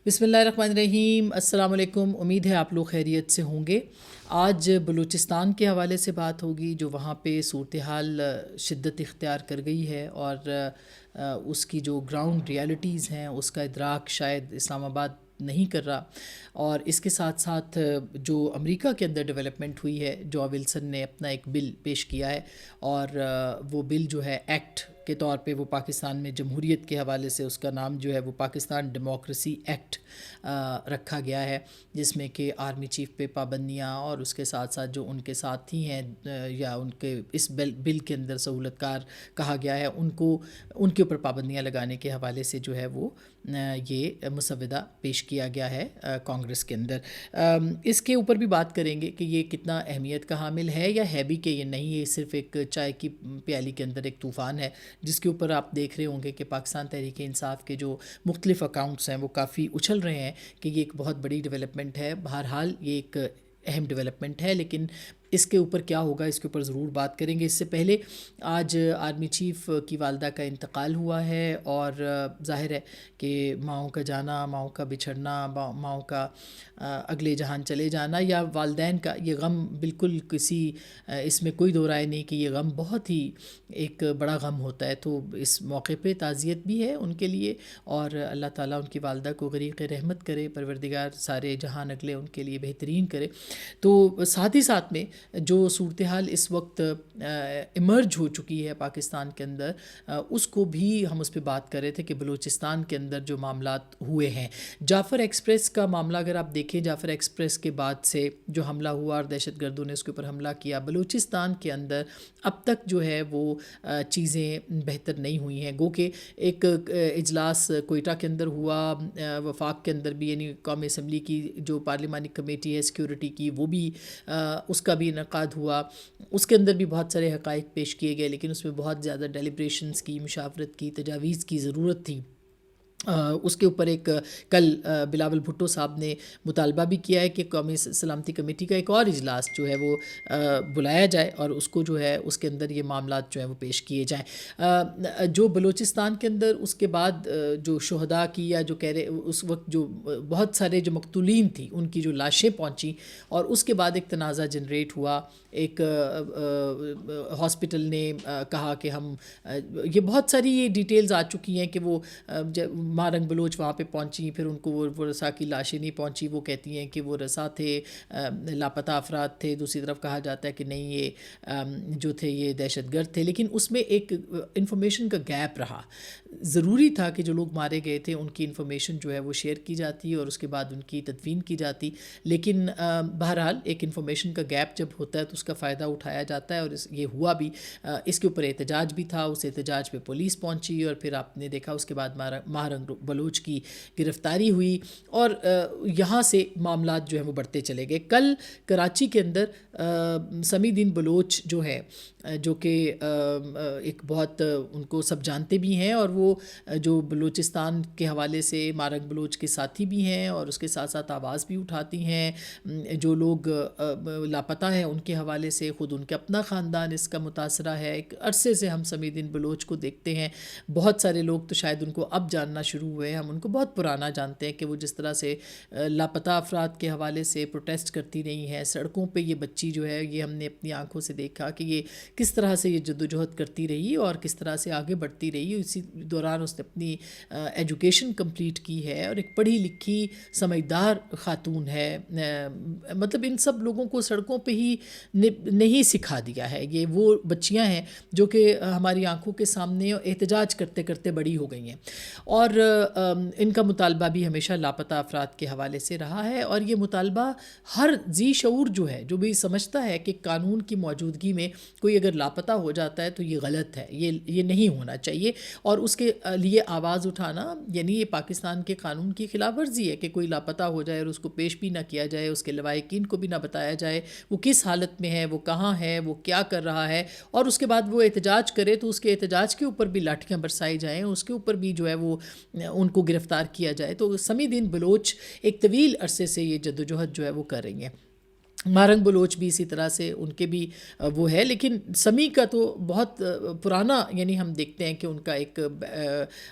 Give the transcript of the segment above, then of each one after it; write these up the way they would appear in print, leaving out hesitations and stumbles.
بسم اللہ الرحمن الرحیم۔ السلام علیکم، امید ہے آپ لوگ خیریت سے ہوں گے۔ آج بلوچستان کے حوالے سے بات ہوگی، جو وہاں پہ صورتحال شدت اختیار کر گئی ہے، اور اس کی جو گراؤنڈ ریالٹیز ہیں اس کا ادراک شاید اسلام آباد نہیں کر رہا۔ اور اس کے ساتھ ساتھ جو امریکہ کے اندر ڈیولپمنٹ ہوئی ہے، جو ولسن نے اپنا ایک بل پیش کیا ہے، اور وہ بل جو ہے ایکٹ کے طور پہ وہ پاکستان میں جمہوریت کے حوالے سے اس کا نام جو ہے وہ پاکستان ڈیموکریسی ایکٹ رکھا گیا ہے، جس میں کہ آرمی چیف پہ پابندیاں، اور اس کے ساتھ ساتھ جو ان کے ساتھی ہیں یا ان کے اس بل کے اندر سہولت کار کہا گیا ہے، ان کے اوپر پابندیاں لگانے کے حوالے سے جو ہے وہ یہ مسودہ پیش کیا گیا ہے کانگریس کے اندر۔ اس کے اوپر بھی بات کریں گے کہ یہ کتنا اہمیت کا حامل ہے، یا ہے بھی کہ یہ نہیں، یہ صرف ایک چائے کی پیالی کے اندر ایک طوفان ہے، جس کے اوپر آپ دیکھ رہے ہوں گے کہ پاکستان تحریک انصاف کے جو مختلف اکاؤنٹس ہیں وہ کافی اچھل رہے ہیں کہ یہ ایک بہت بڑی ڈیولپمنٹ ہے۔ بہرحال یہ ایک اہم ڈیولپمنٹ ہے، لیکن اس کے اوپر کیا ہوگا اس کے اوپر ضرور بات کریں گے۔ اس سے پہلے آج آرمی چیف کی والدہ کا انتقال ہوا ہے، اور ظاہر ہے کہ ماؤں کا جانا، ماؤں کا بچھڑنا، ماؤں کا اگلے جہان چلے جانا، یا والدین کا یہ غم، بالکل اس میں کوئی دو رائے نہیں کہ یہ غم بہت ہی ایک بڑا غم ہوتا ہے۔ تو اس موقع پہ تعزیت بھی ہے ان کے لیے، اور اللہ تعالیٰ ان کی والدہ کو غریق رحمت کرے، پروردگار سارے جہان اگلے ان کے لیے بہترین کرے۔ تو ساتھ ہی ساتھ میں جو صورتحال اس وقت ایمرج ہو چکی ہے پاکستان کے اندر، اس کو بھی ہم اس پہ بات کر رہے تھے کہ بلوچستان کے اندر جو معاملات ہوئے ہیں، جعفر ایکسپریس کا معاملہ اگر آپ دیکھیں، جعفر ایکسپریس کے بعد سے جو حملہ ہوا اور دہشت گردوں نے اس کے اوپر حملہ کیا، بلوچستان کے اندر اب تک جو ہے وہ چیزیں بہتر نہیں ہوئی ہیں۔ گو کہ ایک اجلاس کوئٹہ کے اندر ہوا، وفاق کے اندر بھی، یعنی قومی اسمبلی کی جو پارلیمانی کمیٹی ہے سیکیورٹی کی، وہ بھی اس کا بھی انعقاد ہوا، اس کے اندر بھی بہت سارے حقائق پیش کیے گئے، لیکن اس میں بہت زیادہ ڈیلیبریشنز کی، مشاورت کی، تجاویز کی ضرورت تھی۔ اس کے اوپر ایک کل بلاول بھٹو صاحب نے مطالبہ بھی کیا ہے کہ قومی سلامتی کمیٹی کا ایک اور اجلاس جو ہے وہ بلایا جائے، اور اس کو جو ہے اس کے اندر یہ معاملات جو ہیں وہ پیش کیے جائیں۔ جو بلوچستان کے اندر اس کے بعد جو شہداء کی، یا جو کہہ رہے اس وقت جو بہت سارے جو مقتولین تھی ان کی جو لاشیں پہنچیں، اور اس کے بعد ایک تنازع جنریٹ ہوا، ایک ہاسپٹل نے کہا کہ ہم یہ بہت ساری یہ ڈیٹیلز آ چکی ہیں کہ وہ مارنگ بلوچ وہاں پہ پہنچی، پھر ان کو وہ رسا کی لاشیں نہیں پہنچی، وہ کہتی ہیں کہ وہ رسا تھے، لاپتہ افراد تھے، دوسری طرف کہا جاتا ہے کہ نہیں یہ جو تھے یہ دہشت گرد تھے، لیکن اس میں ایک انفارمیشن کا گیپ رہا۔ ضروری تھا کہ جو لوگ مارے گئے تھے ان کی انفارمیشن جو ہے وہ شیئر کی جاتی اور اس کے بعد ان کی تدفین کی جاتی، لیکن بہرحال ایک انفارمیشن کا گیپ جب ہوتا ہے تو اس کا فائدہ اٹھایا جاتا ہے، اور یہ ہوا بھی۔ اس کے اوپر احتجاج بھی تھا، اس احتجاج پہ پولیس پہنچی، اور پھر آپ نے دیکھا اس کے بعد مہرنگ بلوچ کی گرفتاری ہوئی، اور یہاں سے معاملات جو ہیں وہ بڑھتے چلے گئے۔ کل کراچی کے اندر سمیع الدین بلوچ جو ہے، جو کہ ایک بہت ان کو سب جانتے بھی ہیں، اور وہ جو بلوچستان کے حوالے سے مارنگ بلوچ کے ساتھی بھی ہیں، اور اس کے ساتھ ساتھ آواز بھی اٹھاتی ہیں۔ جو لوگ لاپتہ ہیں ان کے حوالے سے خود ان کا اپنا خاندان اس کا متاثرہ ہے۔ ایک عرصے سے ہم سمیع الدین بلوچ کو دیکھتے ہیں، بہت سارے لوگ تو شاید ان کو اب جاننا شروع ہوئے ہیں، ہم ان کو بہت پرانا جانتے ہیں کہ وہ جس طرح سے لاپتہ افراد کے حوالے سے پروٹیسٹ کرتی رہی ہیں سڑکوں پہ۔ یہ بچی جو ہے، یہ ہم نے اپنی آنکھوں سے دیکھا کہ یہ کس طرح سے یہ جدوجہد کرتی رہی اور کس طرح سے آگے بڑھتی رہی۔ اسی دوران اس نے اپنی ایجوکیشن کمپلیٹ کی ہے، اور ایک پڑھی لکھی سمجھدار خاتون ہے۔ مطلب ان سب لوگوں کو سڑکوں پہ ہی نہیں سکھا دیا ہے، یہ وہ بچیاں ہیں جو کہ ہماری آنکھوں کے سامنے احتجاج کرتے کرتے بڑی ہو گئی ہیں، اور ان کا مطالبہ بھی ہمیشہ لاپتہ افراد کے حوالے سے رہا ہے۔ اور یہ مطالبہ ہر ذی شعور جو ہے، جو بھی سمجھتا ہے کہ قانون کی موجودگی میں کوئی اگر لاپتہ ہو جاتا ہے تو یہ غلط ہے، یہ نہیں ہونا چاہیے، اور اس کے لیے آواز اٹھانا یعنی یہ پاکستان کے قانون کی خلاف ورزی ہے کہ کوئی لاپتہ ہو جائے اور اس کو پیش بھی نہ کیا جائے، اس کے لواحقین کو بھی نہ بتایا جائے وہ کس حالت میں ہے، وہ کہاں ہے، وہ کیا کر رہا ہے، اور اس کے بعد وہ احتجاج کرے تو اس کے احتجاج کے اوپر بھی لاٹھیاں برسائی جائیں، اس کے اوپر بھی جو ہے وہ ان کو گرفتار کیا جائے۔ تو سمیع الدین بلوچ ایک طویل عرصے سے یہ جدوجہد جو ہے وہ کر رہی ہیں۔ مارنگ بلوچ بھی اسی طرح سے ان کے بھی وہ ہے، لیکن سمی کا تو بہت پرانا، یعنی ہم دیکھتے ہیں کہ ان کا ایک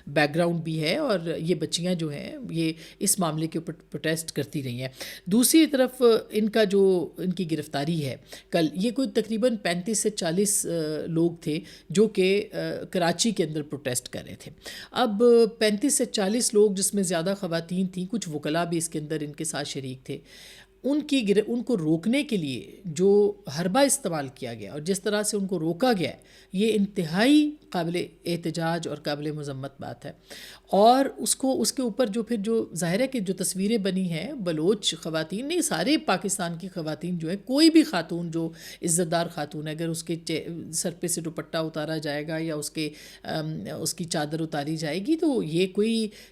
بیک گراؤنڈ بھی ہے، اور یہ بچیاں جو ہیں یہ اس معاملے کے اوپر پروٹیسٹ کرتی رہی ہیں۔ دوسری طرف ان کا جو ان کی گرفتاری ہے کل، یہ کوئی تقریباً 35 سے 40 لوگ تھے جو کہ کراچی کے اندر پروٹیسٹ کر رہے تھے۔ اب 35 سے 40 لوگ، جس میں زیادہ خواتین تھیں، کچھ وکلاء بھی اس کے اندر ان کے ساتھ شریک تھے، ان کو روکنے کے لیے جو حربہ استعمال کیا گیا اور جس طرح سے ان کو روکا گیا ہے، یہ انتہائی قابل احتجاج اور قابل مذمت بات ہے۔ اور اس کے اوپر جو پھر جو ظاہر ہے کہ جو تصویریں بنی ہیں بلوچ خواتین، نہیں سارے پاکستان کی خواتین جو ہیں، کوئی بھی خاتون جو عزت دار خاتون ہے، اگر اس کے سر پہ سے دوپٹہ اتارا جائے گا یا اس کی چادر اتاری جائے گی، تو یہ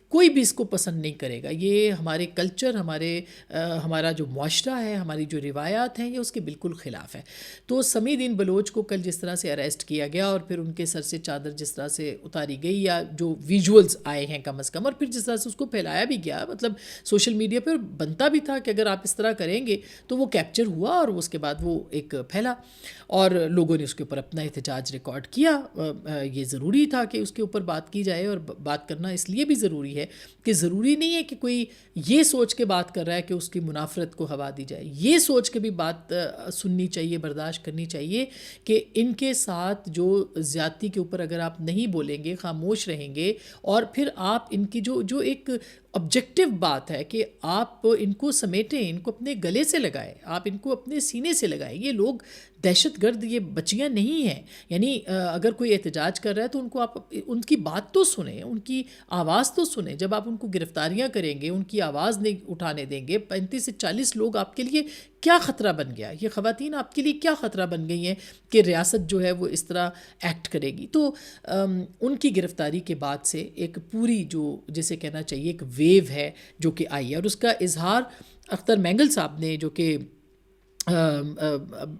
کوئی بھی اس کو پسند نہیں کرے گا۔ یہ ہمارے کلچر، ہمارا جو معاشرہ ہے، ہماری جو روایات ہیں، یہ اس کے بالکل خلاف ہے۔ تو سمی دین بلوچ کو کل جس طرح سے اریسٹ کیا گیا اور پھر ان کے سر سے چادر جس طرح سے اتاری گئی، یا جو ویژولز آئے ہیں کم از کم، اور پھر جس طرح سے اس کو پھیلایا بھی گیا، مطلب سوشل میڈیا پر بنتا بھی تھا کہ اگر آپ اس طرح کریں گے تو وہ کیپچر ہوا، اور اس کے بعد وہ ایک پھیلا اور لوگوں نے اس کے اوپر اپنا احتجاج ریکارڈ کیا۔ یہ ضروری تھا کہ اس کے اوپر بات کی جائے، اور بات کرنا اس لیے بھی ضروری ہے کہ ضروری نہیں ہے کہ کوئی یہ سوچ کے بات کر رہا ہے کہ اس کی منافرت کو ہوا دی جائے، یہ سوچ کے بھی بات سننی چاہیے، برداشت کرنی چاہیے کہ ان کے ساتھ جو زیادتی کے اوپر اگر آپ نہیں بولیں گے، خاموش رہیں گے، اور پھر آپ ان کی جو ایک آبجیکٹیو بات ہے کہ آپ ان کو سمیٹیں، ان کو اپنے گلے سے لگائیں، آپ ان کو اپنے سینے سے لگائیں۔ یہ لوگ دہشت گرد، یہ بچیاں نہیں ہیں۔ یعنی اگر کوئی احتجاج کر رہا ہے تو ان کو آپ ان کی بات تو سنیں، ان کی آواز تو سنیں۔ جب آپ ان کو گرفتاریاں کریں گے، ان کی آواز نہیں اٹھانے دیں گے، 35 سے 40 لوگ آپ کے لیے کیا خطرہ بن گیا؟ یہ خواتین آپ کے لیے کیا خطرہ بن گئی ہیں کہ ریاست جو ہے وہ اس طرح ایکٹ کرے گی؟ تو ان کی گرفتاری کے بعد سے ایک پوری جو جسے کہنا چاہیے ایک ویو ہے جو کہ آئی ہے، اور اس کا اظہار اختر مینگل صاحب نے، جو کہ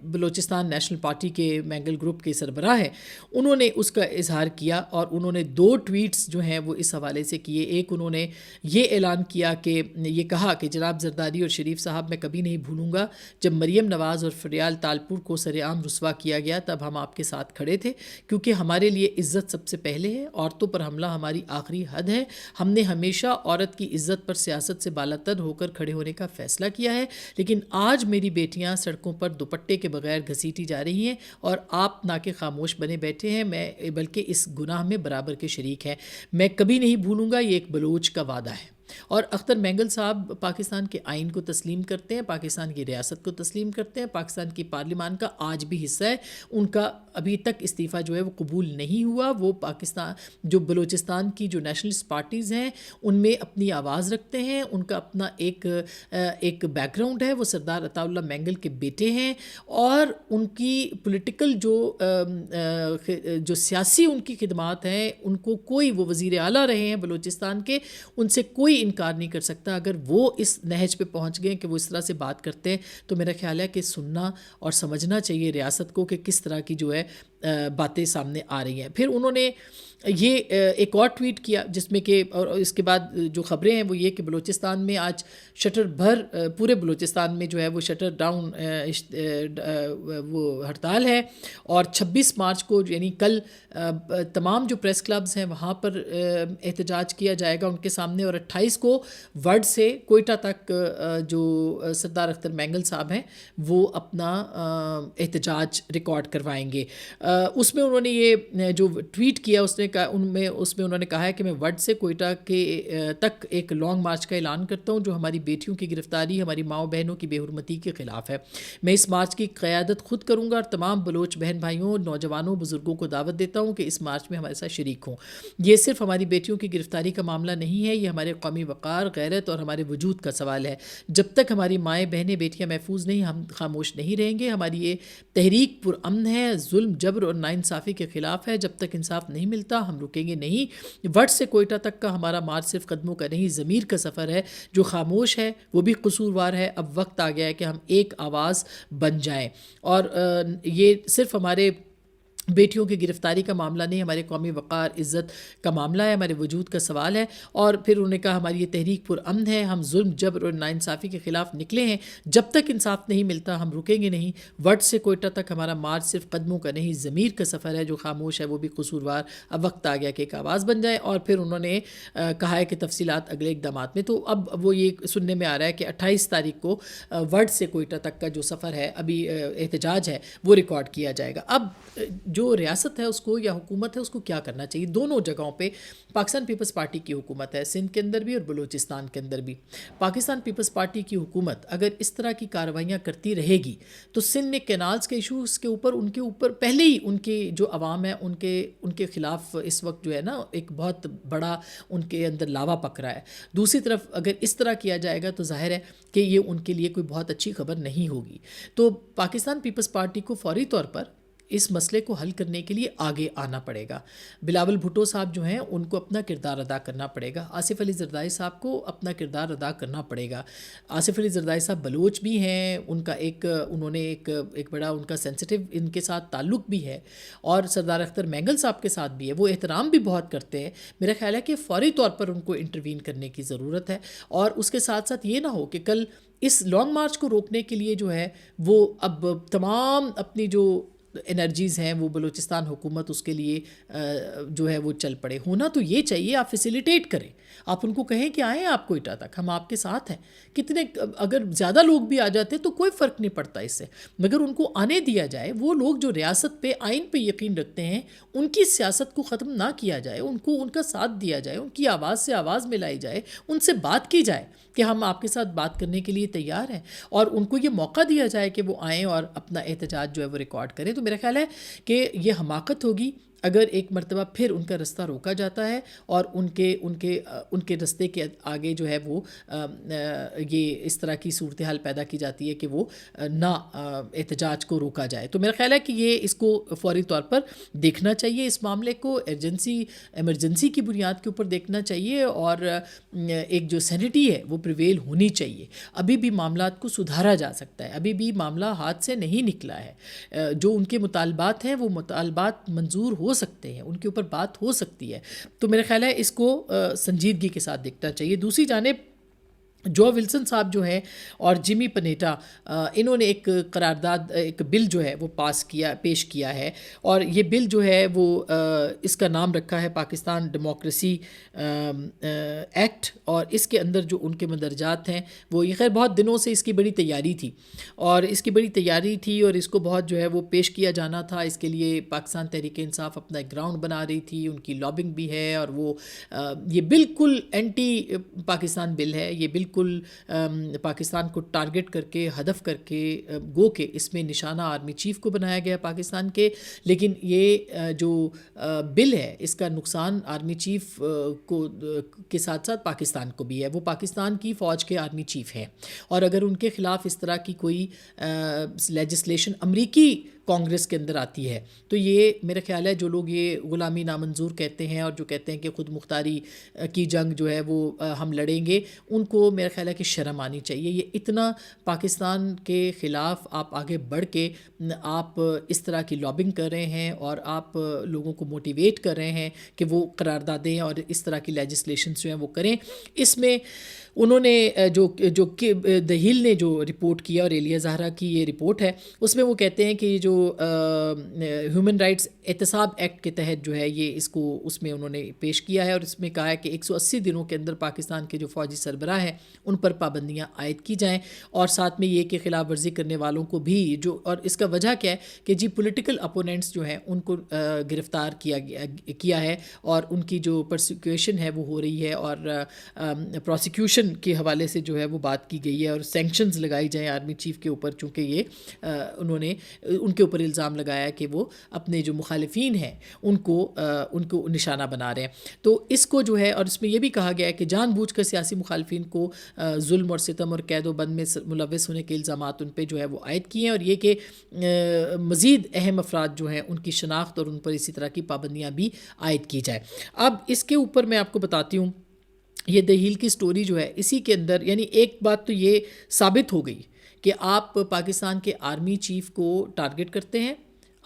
بلوچستان نیشنل پارٹی کے مینگل گروپ کے سربراہ ہیں، انہوں نے اس کا اظہار کیا، اور انہوں نے 2 ٹویٹس جو ہیں وہ اس حوالے سے کیے۔ ایک انہوں نے یہ اعلان کیا کہ یہ کہا کہ جناب زرداری اور شریف صاحب، میں کبھی نہیں بھولوں گا جب مریم نواز اور فریال تالپور کو سر عام رسوا کیا گیا، تب ہم آپ کے ساتھ کھڑے تھے، کیونکہ ہمارے لیے عزت سب سے پہلے ہے، عورتوں پر حملہ ہماری آخری حد ہے۔ ہم نے ہمیشہ عورت کی عزت پر سیاست سے بالاتر ہو کر کھڑے ہونے کا فیصلہ کیا ہے، لیکن آج میری بیٹیاں سڑکوں پر دوپٹے کے بغیر گھسیٹی جا رہی ہیں، اور آپ نہ کہ خاموش بنے بیٹھے ہیں، بلکہ اس گناہ میں برابر کے شریک ہیں۔ میں کبھی نہیں بھولوں گا، یہ ایک بلوچ کا وعدہ ہے۔ اور اختر مینگل صاحب پاکستان کے آئین کو تسلیم کرتے ہیں، پاکستان کی ریاست کو تسلیم کرتے ہیں، پاکستان کی پارلیمان کا آج بھی حصہ ہے۔ ان کا ابھی تک استعفیٰ جو ہے وہ قبول نہیں ہوا۔ وہ پاکستان جو بلوچستان کی جو نیشنلسٹ پارٹیز ہیں ان میں اپنی آواز رکھتے ہیں، ان کا اپنا ایک بیک گراؤنڈ ہے، وہ سردار عطا اللہ مینگل کے بیٹے ہیں، اور ان کی پولیٹیکل جو سیاسی ان کی خدمات ہیں، ان کو کوئی، وہ وزیر اعلیٰ رہے ہیں بلوچستان کے، ان سے کوئی انکار نہیں کر سکتا۔ اگر وہ اس نہج پہ پہنچ گئے کہ وہ اس طرح سے بات کرتے ہیں، تو میرا خیال ہے کہ سننا اور سمجھنا چاہیے ریاست کو کہ کس طرح کی جو ہے باتیں سامنے آ رہی ہیں۔ پھر انہوں نے یہ ایک اور ٹویٹ کیا جس میں کہ، اور اس کے بعد جو خبریں ہیں وہ یہ کہ بلوچستان میں آج شٹر بھر، پورے بلوچستان میں جو ہے وہ شٹر ڈاؤن وہ ہڑتال ہے، اور 26 مارچ کو یعنی کل تمام جو پریس کلبز ہیں وہاں پر احتجاج کیا جائے گا ان کے سامنے، اور 28 کو ورڈ سے کوئٹہ تک جو سردار اختر مینگل صاحب ہیں وہ اپنا احتجاج ریکارڈ کروائیں گے۔ اس میں انہوں نے یہ جو ٹویٹ کیا، اس میں انہوں نے کہا ہے کہ میں ورڈ سے کوئٹہ کے تک ایک لانگ مارچ کا اعلان کرتا ہوں جو ہماری بیٹیوں کی گرفتاری، ہماری ماؤں بہنوں کی بے حرمتی کے خلاف ہے۔ میں اس مارچ کی قیادت خود کروں گا، اور تمام بلوچ بہن بھائیوں، نوجوانوں، بزرگوں کو دعوت دیتا ہوں کہ اس مارچ میں ہمارے ساتھ شریک ہوں۔ یہ صرف ہماری بیٹیوں کی گرفتاری کا معاملہ نہیں ہے، یہ ہمارے قومی وقار، غیرت اور ہمارے وجود کا سوال ہے۔ جب تک ہماری مائیں بہنیں بیٹیاں محفوظ نہیں، ہم خاموش نہیں رہیں گے۔ ہماری یہ تحریک پرامن ہے، ظلم، جبر اور ناانصافی کے خلاف ہے۔ جب تک انصاف نہیں ملتا ہم رکیں گے نہیں۔ وٹ سے کوئٹہ تک کا ہمارا مارچ صرف قدموں کا نہیں، ضمیر کا سفر ہے۔ جو خاموش ہے وہ بھی قصوروار ہے۔ اب وقت آ گیا ہے کہ ہم ایک آواز بن جائیں، اور یہ صرف ہمارے بیٹیوں کی گرفتاری کا معاملہ نہیں، ہمارے قومی وقار عزت کا معاملہ ہے، ہمارے وجود کا سوال ہے۔ اور پھر انہوں نے کہا ہماری یہ تحریک پرامن ہے، ہم ظلم جبر اور ناانصافی کے خلاف نکلے ہیں، جب تک انصاف نہیں ملتا ہم رکیں گے نہیں۔ وٹ سے کوئٹہ تک ہمارا مارچ صرف قدموں کا نہیں ضمیر کا سفر ہے، جو خاموش ہے وہ بھی قصوروار، اب وقت آ گیا کہ ایک آواز بن جائے۔ اور پھر انہوں نے کہا ہے کہ تفصیلات اگلے اقدامات میں۔ تو اب وہ یہ سننے میں آ رہا ہے کہ 28 تاریخ کو وٹ سے کوئٹہ تک کا جو سفر ہے، ابھی احتجاج ہے، وہ ریکارڈ کیا جائے گا۔ اب جو ریاست ہے اس کو یا حکومت ہے اس کو کیا کرنا چاہیے؟ دونوں جگہوں پہ پاکستان پیپلز پارٹی کی حکومت ہے، سندھ کے اندر بھی اور بلوچستان کے اندر بھی۔ پاکستان پیپلز پارٹی کی حکومت اگر اس طرح کی کارروائیاں کرتی رہے گی تو سندھ میں کینالز کے ایشوز کے اوپر پہلے ہی ان کے جو عوام ہے ان کے خلاف اس وقت جو ہے نا ایک بہت بڑا ان کے اندر لاوا پک رہا ہے۔ دوسری طرف اگر اس طرح کیا جائے گا تو ظاہر ہے کہ یہ ان کے لیے کوئی بہت اچھی خبر نہیں ہوگی۔ تو پاکستان پیپلز پارٹی کو فوری طور پر اس مسئلے کو حل کرنے کے لیے آگے آنا پڑے گا۔ بلاول بھٹو صاحب جو ہیں ان کو اپنا کردار ادا کرنا پڑے گا، آصف علی زرداری صاحب کو اپنا کردار ادا کرنا پڑے گا۔ آصف علی زرداری صاحب بلوچ بھی ہیں، ان کا انہوں نے ایک بڑا ان کا سینسٹیو ان کے ساتھ تعلق بھی ہے، اور سردار اختر مینگل صاحب کے ساتھ بھی ہے، وہ احترام بھی بہت کرتے ہیں۔ میرا خیال ہے کہ فوری طور پر ان کو انٹروین کرنے کی ضرورت ہے، اور اس کے ساتھ ساتھ یہ نہ ہو کہ کل اس لانگ مارچ کو روکنے کے لیے جو ہے وہ اب تمام اپنی جو انرجیز ہیں وہ بلوچستان حکومت اس کے لیے جو ہے وہ چل پڑے۔ ہونا تو یہ چاہیے آپ فیسیلیٹیٹ کریں، آپ ان کو کہیں کہ آئیں آپ کوئٹہ تک، ہم آپ کے ساتھ ہیں۔ کتنے اگر زیادہ لوگ بھی آ جاتے تو کوئی فرق نہیں پڑتا اس سے، مگر ان کو آنے دیا جائے۔ وہ لوگ جو ریاست پہ آئین پہ یقین رکھتے ہیں ان کی سیاست کو ختم نہ کیا جائے، ان کو ان کا ساتھ دیا جائے، ان کی آواز سے آواز ملائی جائے، ان سے بات کی جائے کہ ہم آپ کے ساتھ بات کرنے کے لیے تیار ہیں، اور ان کو یہ موقع دیا جائے کہ وہ آئیں اور اپنا احتجاج جو ہے وہ ریکارڈ کریں۔ تو میرا خیال ہے کہ یہ حماقت ہوگی اگر ایک مرتبہ پھر ان کا رستہ روکا جاتا ہے اور ان کے رستے کے آگے جو ہے وہ یہ اس طرح کی صورتحال پیدا کی جاتی ہے کہ وہ نہ احتجاج کو روکا جائے۔ تو میرا خیال ہے کہ یہ اس کو فوری طور پر دیکھنا چاہیے، اس معاملے کو ایمرجنسی کی بنیاد کے اوپر دیکھنا چاہیے، اور ایک جو سینٹی ہے وہ پریویل ہونی چاہیے۔ ابھی بھی معاملات کو سدھارا جا سکتا ہے، ابھی بھی معاملہ ہاتھ سے نہیں نکلا ہے۔ جو ان کے مطالبات ہیں وہ مطالبات منظور ہو سکتے ہیں، ان کے اوپر بات ہو سکتی ہے۔ تو میرا خیال ہے اس کو سنجیدگی کے ساتھ دیکھنا چاہیے۔ دوسری جانب جو ولسن صاحب جو ہیں اور جمی پنیٹا، انہوں نے ایک قرارداد، ایک بل جو ہے وہ پیش کیا ہے، اور یہ بل جو ہے وہ اس کا نام رکھا ہے پاکستان ڈیموکریسی ایکٹ، اور اس کے اندر جو ان کے مندرجات ہیں وہ یہ خیر بہت دنوں سے اس کی بڑی تیاری تھی، اور اس کو بہت جو ہے وہ پیش کیا جانا تھا۔ اس کے لیے پاکستان تحریک انصاف اپنا ایک گراؤنڈ بنا رہی تھی، ان کی لابنگ بھی ہے، اور وہ یہ بالکل اینٹی پاکستان بل ہے، یہ بالکل پاکستان کو ٹارگٹ کر کے، ہدف کر کے، گو کہ اس میں نشانہ آرمی چیف کو بنایا گیا پاکستان کے، لیکن یہ جو بل ہے اس کا نقصان آرمی چیف کو کے ساتھ ساتھ پاکستان کو بھی ہے۔ وہ پاکستان کی فوج کے آرمی چیف ہیں، اور اگر ان کے خلاف اس طرح کی کوئی لیجسلیشن امریکی کانگریس کے اندر آتی ہے تو یہ میرا خیال ہے جو لوگ یہ غلامی نامنظور کہتے ہیں اور جو کہتے ہیں کہ خود مختاری کی جنگ جو ہے وہ ہم لڑیں گے، ان کو میرا خیال ہے کہ شرم آنی چاہیے۔ یہ اتنا پاکستان کے خلاف آپ آگے بڑھ کے آپ اس طرح کی لابنگ کر رہے ہیں اور آپ لوگوں کو موٹیویٹ کر رہے ہیں کہ وہ قراردادیں اور اس طرح کی لیجسلیشنز جو ہیں وہ کریں۔ اس میں انہوں نے جو دہیل نے جو رپورٹ کیا اور ایلیا زہرا کی یہ رپورٹ ہے، اس میں وہ کہتے ہیں کہ جو ہیومن رائٹس احتساب ایکٹ کے تحت جو ہے یہ اس میں انہوں نے پیش کیا ہے، اور اس میں کہا ہے کہ 180 دنوں کے اندر پاکستان کے جو فوجی سربراہ ہیں ان پر پابندیاں عائد کی جائیں، اور ساتھ میں یہ کہ خلاف ورزی کرنے والوں کو بھی اور اس کا وجہ کیا ہے کہ جی پولیٹیکل اپوننٹس جو ہیں ان کو گرفتار کیا ہے، اور ان کی جو پرسیکیوشن ہے وہ ہو رہی ہے، اور پروسیکیوشن کے حوالے سے جو ہے وہ بات کی گئی ہے، اور سینکشنز لگائی جائیں آرمی چیف کے اوپر، چونکہ یہ انہوں نے ان کے اوپر الزام لگایا کہ وہ اپنے جو مخالفین ہیں ان کو نشانہ بنا رہے ہیں۔ تو اس کو جو ہے، اور اس میں یہ بھی کہا گیا ہے کہ جان بوجھ کر سیاسی مخالفین کو ظلم اور ستم اور قید و بند میں ملوث ہونے کے الزامات ان پہ جو ہے وہ عائد کیے ہیں، اور یہ کہ مزید اہم افراد جو ہیں ان کی شناخت اور ان پر اسی طرح کی پابندیاں بھی عائد کی جائے۔ اب اس کے اوپر میں آپ کو بتاتی ہوں، یہ دہیل کی سٹوری جو ہے اسی کے اندر، یعنی ایک بات تو یہ ثابت ہو گئی کہ آپ پاکستان کے آرمی چیف کو ٹارگٹ کرتے ہیں،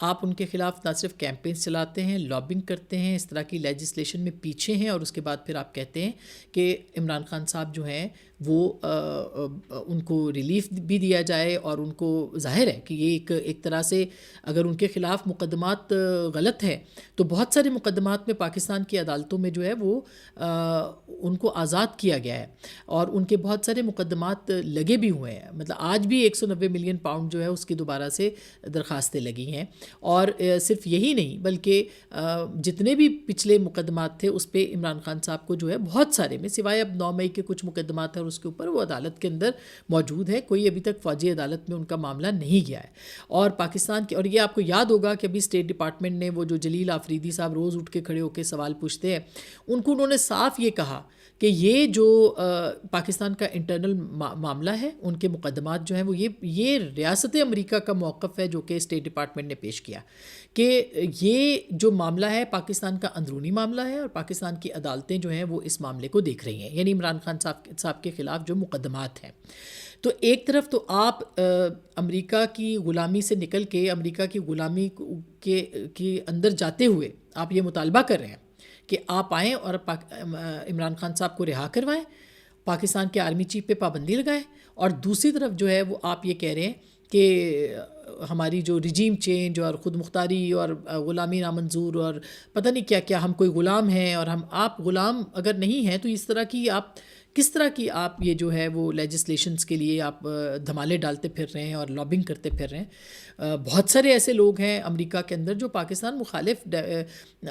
آپ ان کے خلاف نہ صرف کیمپینز چلاتے ہیں، لابنگ کرتے ہیں، اس طرح کی لیجسلیشن میں پیچھے ہیں، اور اس کے بعد پھر آپ کہتے ہیں کہ عمران خان صاحب جو ہیں وہ ان کو ریلیف بھی دیا جائے، اور ان کو ظاہر ہے کہ یہ ایک طرح سے اگر ان کے خلاف مقدمات غلط ہے تو بہت سارے مقدمات میں پاکستان کی عدالتوں میں جو ہے وہ ان کو آزاد کیا گیا ہے، اور ان کے بہت سارے مقدمات لگے بھی ہوئے ہیں، مطلب آج بھی 190 ملین پاؤنڈ جو ہے اس کی دوبارہ سے درخواستیں لگی ہیں، اور صرف یہی نہیں بلکہ جتنے بھی پچھلے مقدمات تھے اس پہ عمران خان صاحب کو جو ہے بہت سارے میں سوائے اب 9 مئی کے کچھ مقدمات ہیں اور اس کے اوپر وہ عدالت کے اندر موجود ہے، کوئی ابھی تک فوجی عدالت میں ان کا معاملہ نہیں گیا ہے، اور پاکستان کے، اور یہ آپ کو یاد ہوگا کہ ابھی اسٹیٹ ڈپارٹمنٹ نے وہ جو جلیل آفریدی صاحب روز اٹھ کے کھڑے ہو کے سوال پوچھتے ہیں، انہوں نے صاف یہ کہا کہ یہ جو پاکستان کا انٹرنل معاملہ ہے، ان کے مقدمات جو ہیں وہ یہ ریاست امریکہ کا موقف ہے جو کہ اسٹیٹ ڈپارٹمنٹ نے پیش کیا کہ یہ جو معاملہ ہے پاکستان کا اندرونی معاملہ ہے، اور پاکستان کی عدالتیں جو ہیں وہ اس معاملے کو دیکھ رہی ہیں، یعنی عمران خان صاحب کے خلاف جو مقدمات ہیں۔ تو ایک طرف تو آپ امریکہ کی غلامی سے نکل کے امریکہ کی غلامی کے اندر جاتے ہوئے آپ یہ مطالبہ کر رہے ہیں کہ آپ آئیں اور عمران خان صاحب کو رہا کروائیں، پاکستان کے آرمی چیف پہ پابندی لگائیں، اور دوسری طرف جو ہے وہ آپ یہ کہہ رہے ہیں کہ ہماری جو رجیم چینج اور خود مختاری اور غلامی نامنظور اور پتہ نہیں کیا کیا، ہم کوئی غلام ہیں، اور آپ غلام اگر نہیں ہیں تو اس طرح کی آپ کس طرح کی آپ یہ جو ہے وہ لیجسلیشنز کے لیے آپ دھمالے ڈالتے پھر رہے ہیں اور لابنگ کرتے پھر رہے ہیں۔ بہت سارے ایسے لوگ ہیں امریکہ کے اندر جو پاکستان مخالف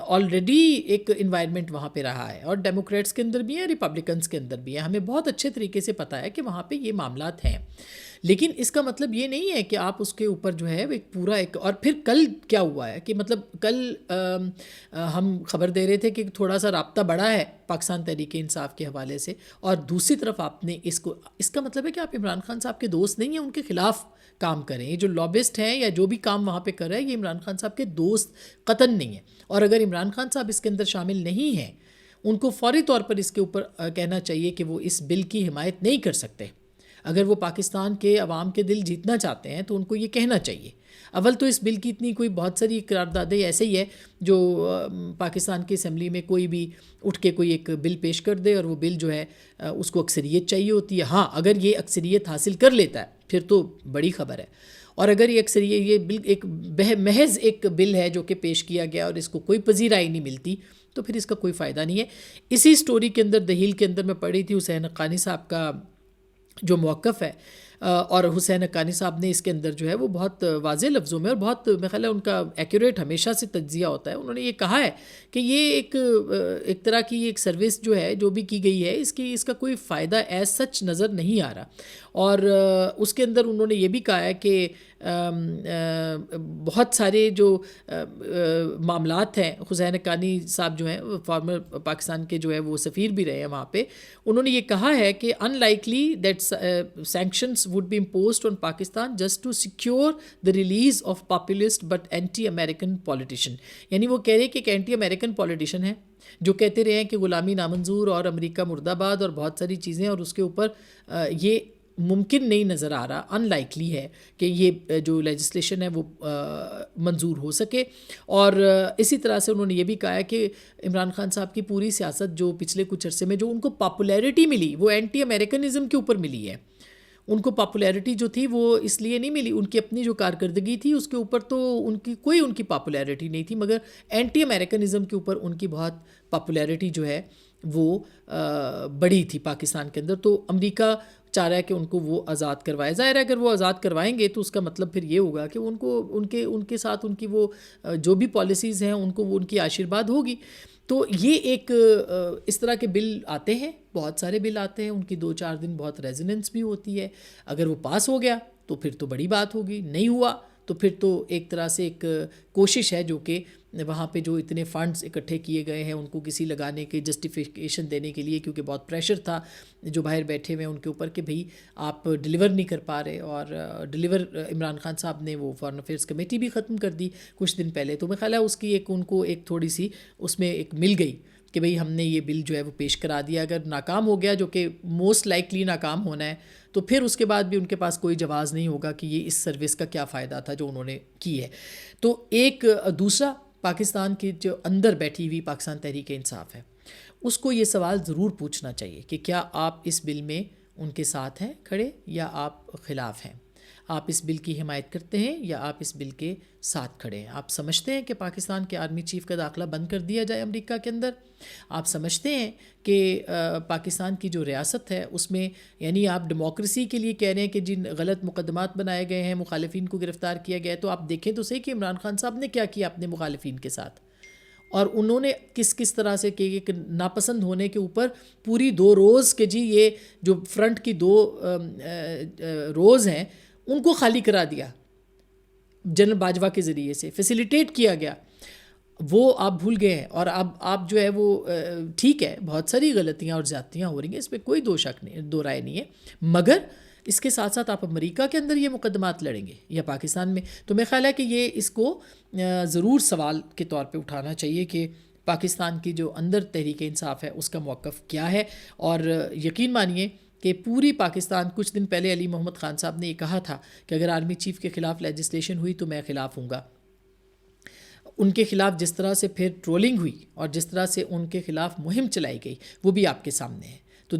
آلریڈی ایک انوائرمنٹ وہاں پہ رہا ہے، اور ڈیموکریٹس کے اندر بھی ہیں، ریپبلکنس کے اندر بھی ہیں، ہمیں بہت اچھے طریقے سے پتہ ہے کہ وہاں پہ یہ معاملات ہیں، لیکن اس کا مطلب یہ نہیں ہے کہ آپ اس کے اوپر جو ہے ایک پورا اور پھر کل کیا ہوا ہے کہ مطلب کل ہم خبر دے رہے تھے کہ تھوڑا سا رابطہ بڑھا ہے پاکستان تحریک انصاف کے حوالے سے، اور دوسری طرف آپ نے اس کا مطلب ہے کہ آپ عمران خان صاحب کے دوست نہیں ہیں، ان کے خلاف کام کریں، یہ جو لابسٹ ہیں یا جو بھی کام وہاں پہ کر رہے ہیں یہ عمران خان صاحب کے دوست قطعاً نہیں ہیں، اور اگر عمران خان صاحب اس کے اندر شامل نہیں ہیں ان کو فوری طور پر اس کے اوپر کہنا چاہیے کہ وہ اس بل کی حمایت نہیں کر سکتے۔ اگر وہ پاکستان کے عوام کے دل جیتنا چاہتے ہیں تو ان کو یہ کہنا چاہیے۔ اول تو اس بل کی اتنی کوئی بہت ساری قراردادیں ایسے ہی ہے جو پاکستان کی اسمبلی میں کوئی بھی اٹھ کے کوئی ایک بل پیش کر دے اور وہ بل جو ہے اس کو اکثریت چاہیے ہوتی ہے، ہاں اگر یہ اکثریت حاصل کر لیتا ہے پھر تو بڑی خبر ہے، اور اگر یہ اکثریت یہ بل ایک محض ایک بل ہے جو کہ پیش کیا گیا اور اس کو کوئی پذیرائی نہیں ملتی تو پھر اس کا کوئی فائدہ نہیں ہے۔ اسی سٹوری کے اندر دہیل کے اندر میں پڑھی تھی حسین حقانی صاحب کا جو موقف ہے، اور حسین حقانی صاحب نے اس کے اندر جو ہے وہ بہت واضح لفظوں میں اور بہت میرے خیال ہے ان کا ایکوریٹ ہمیشہ سے تجزیہ ہوتا ہے، انہوں نے یہ کہا ہے کہ یہ ایک طرح کی ایک سروس جو ہے جو بھی کی گئی ہے اس کا کوئی فائدہ ایز سچ نظر نہیں آ رہا، اور اس کے اندر انہوں نے یہ بھی کہا ہے کہ بہت سارے جو معاملات ہیں، حسین حقانی صاحب جو ہیں فارمر پاکستان کے جو ہے وہ سفیر بھی رہے ہیں وہاں پہ، انہوں نے یہ کہا ہے کہ unlikely that sanctions would be imposed on Pakistan just to secure the release of populist but anti-American politician، یعنی وہ کہہ رہے کہ ایک اینٹی امریکن پولیٹیشین ہے جو کہتے رہے ہیں کہ غلامی نامنظور اور امریکہ مرد آباد اور بہت ساری چیزیں، اور اس کے اوپر یہ ممکن نہیں نظر آ رہا، ان لائکلی ہے کہ یہ جو لیجسلیشن ہے وہ منظور ہو سکے، اور اسی طرح سے انہوں نے یہ بھی کہا ہے کہ عمران خان صاحب کی پوری سیاست جو پچھلے کچھ عرصے میں جو ان کو پاپولیرٹی ملی وہ اینٹی امریکنزم کے اوپر ملی ہے، ان کو پاپولیرٹی جو تھی وہ اس لیے نہیں ملی، ان کی اپنی جو کارکردگی تھی اس کے اوپر تو ان کی پاپولیرٹی نہیں تھی، مگر اینٹی امریکنزم کے اوپر ان کی بہت پاپولیرٹی جو ہے وہ بڑی تھی پاکستان کے اندر، تو امریکہ چاہ رہا ہے کہ ان کو وہ آزاد کروائے۔ ظاہر ہے اگر وہ آزاد کروائیں گے تو اس کا مطلب پھر یہ ہوگا کہ ان کے ساتھ ان کی وہ جو بھی پالیسیز ہیں ان کو وہ ان کی آشیرواد ہوگی۔ تو یہ ایک اس طرح کے بل آتے ہیں، بہت سارے بل آتے ہیں، ان کی 2-4 دن بہت ریزوننس بھی ہوتی ہے، اگر وہ پاس ہو گیا تو پھر تو بڑی بات ہوگی، نہیں ہوا تو پھر تو ایک طرح سے ایک کوشش ہے جو کہ وہاں پہ جو اتنے فنڈز اکٹھے کیے گئے ہیں ان کو کسی لگانے کے جسٹیفیکیشن دینے کے لیے، کیونکہ بہت پریشر تھا جو باہر بیٹھے ہوئے ان کے اوپر کہ بھئی آپ ڈیلیور نہیں کر پا رہے، اور ڈیلیور عمران خان صاحب نے وہ فارن افیئرس کمیٹی بھی ختم کر دی کچھ دن پہلے، تو میرا خیال ہے اس کی ان کو ایک تھوڑی سی اس میں ایک مل گئی کہ بھئی ہم نے یہ بل جو ہے وہ پیش کرا دیا. اگر ناکام ہو گیا، جو کہ موسٹ لائکلی ناکام ہونا ہے، تو پھر اس کے بعد بھی ان کے پاس کوئی جواز نہیں ہوگا کہ یہ اس سروس کا کیا فائدہ تھا جو انہوں نے کی ہے. تو ایک دوسرا پاکستان کی جو اندر بیٹھی ہوئی پاکستان تحریک انصاف ہے، اس کو یہ سوال ضرور پوچھنا چاہیے کہ کیا آپ اس بل میں ان کے ساتھ ہیں کھڑے یا آپ خلاف ہیں. آپ اس بل کی حمایت کرتے ہیں یا آپ اس بل کے ساتھ کھڑے ہیں. آپ سمجھتے ہیں کہ پاکستان کے آرمی چیف کا داخلہ بند کر دیا جائے امریکہ کے اندر. آپ سمجھتے ہیں کہ پاکستان کی جو ریاست ہے اس میں، یعنی آپ ڈیموکریسی کے لیے کہہ رہے ہیں کہ جن غلط مقدمات بنائے گئے ہیں، مخالفین کو گرفتار کیا گیا ہے، تو آپ دیکھیں تو صحیح کہ عمران خان صاحب نے کیا کیا اپنے مخالفین کے ساتھ، اور انہوں نے کس طرح سے کہ ایک ناپسند ہونے کے اوپر پوری 2 روز کہ جی یہ جو فرنٹ کی 2 روز ہیں ان کو خالی کرا دیا جنرل باجوہ کے ذریعے سے، فیسیلیٹیٹ کیا گیا. وہ آپ بھول گئے ہیں. اور اب آپ جو ہے وہ ٹھیک ہے بہت ساری غلطیاں اور زیادتیاں ہو رہی ہیں، اس پہ کوئی دو رائے نہیں ہے، مگر اس کے ساتھ ساتھ آپ امریکہ کے اندر یہ مقدمات لڑیں گے یا پاکستان میں. تو میرا خیال ہے کہ یہ اس کو ضرور سوال کے طور پہ اٹھانا چاہیے کہ پاکستان کی جو اندر تحریک انصاف ہے اس کا موقف کیا ہے. اور یقین مانیے کہ پوری پاکستان، کچھ دن پہلے علی محمد خان صاحب نے یہ کہا تھا کہ اگر آرمی چیف کے خلاف لیجسلیشن ہوئی تو میں خلاف ہوں گا. ان کے خلاف جس طرح سے پھر ٹرولنگ ہوئی اور جس طرح سے ان کے خلاف مہم چلائی گئی وہ بھی آپ کے سامنے ہے. تو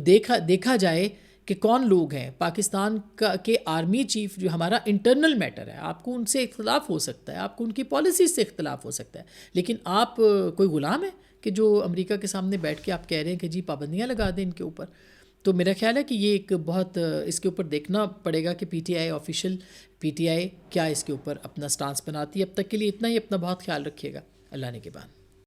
دیکھا جائے کہ کون لوگ ہیں پاکستان کے آرمی چیف، جو ہمارا انٹرنل میٹر ہے. آپ کو ان سے اختلاف ہو سکتا ہے، آپ کو ان کی پالیسیز سے اختلاف ہو سکتا ہے، لیکن آپ کوئی غلام ہے کہ جو امریکہ کے سامنے بیٹھ کے آپ کہہ رہے ہیں کہ جی پابندیاں لگا دیں ان کے اوپر. تو میرا خیال ہے کہ یہ ایک بہت اس کے اوپر دیکھنا پڑے گا کہ P T I official P T I کیا اس کے اوپر اپنا سٹانس بناتی ہے. اب تک کے لیے اتنا ہی. اپنا بہت خیال رکھیے گا. اللہ نے کے بعد.